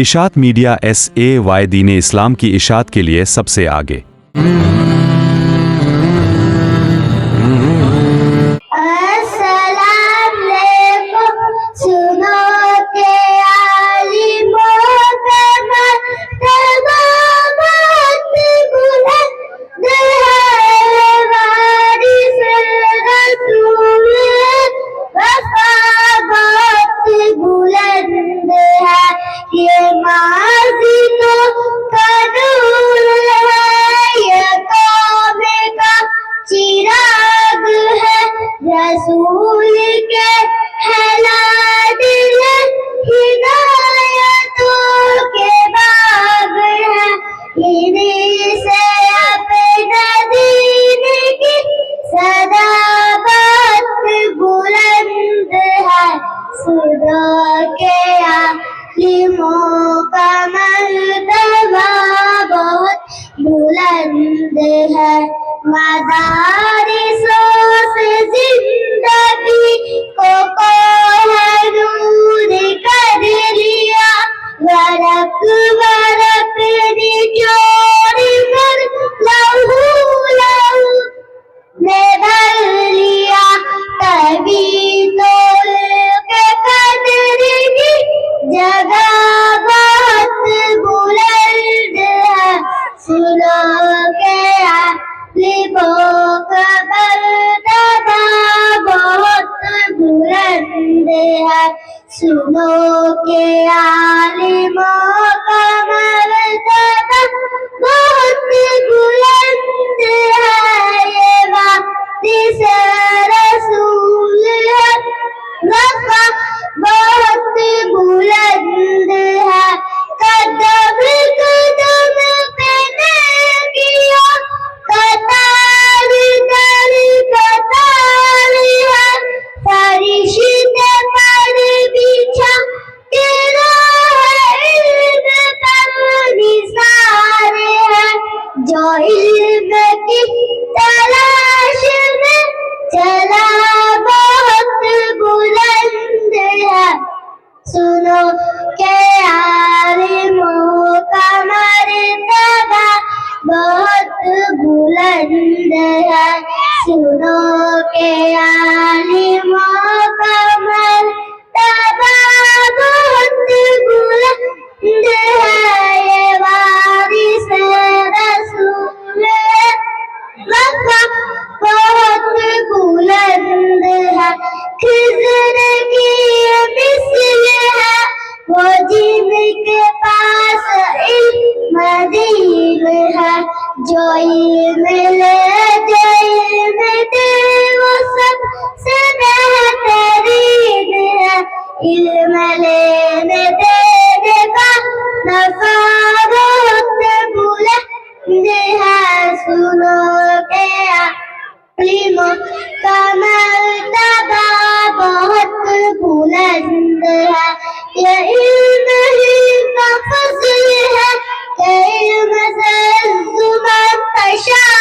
اشاعت media SAY دین اسلام کی اشاعت کے لیے سب سے آگے۔ رسول کے حلال دل ہدایتوں کے باغ ہے، انہی سے اپنا دین کی صداقت بلند ہے، سنو کے عالموں کا مرتبہ بہت بلند ہے، مدارسوں سے زندگی کو نور کر لیا، ورق ورق نچوڑ کر لہو لہو نے بھر لیا، تبھی تو کے قدر کی جگہ بہت بلند ہے، سنو کے عالموں کا مرتبہ بہت بلند ہے، سنو کے عالموں کا مرتبہ بہت بلند ہے، یہ وارث رسول ہے، رتبہ بہت بلند ہے، قدم قدم پہ نیکیاں قطار در قطار ہے، فرشتے پر بچھا کے راہ علم پر نثار ہے، جو علم کی تلاش میں چلا بہت بلند ہے، سنو کہ عالموں کا مرتبہ بہت بلند ہے، سنو کہ عالموں کا مرتبہ بہت بلند ہے، یہ وارث رسول ہے، رتبہ بہت بلند ہے، خضر کی مثل ہے وہ جن کے پاس علم دین ہے، جو علم لے جو علم دے وہ سب سے بہترین ہے، علم لینے دینے کا نفع بہت بلند ہے، سنو کہ عالموں کا مرتبہ بہت بلند ہے، یہ علم ہی کا فضل ہے کہ علم سے من تشاء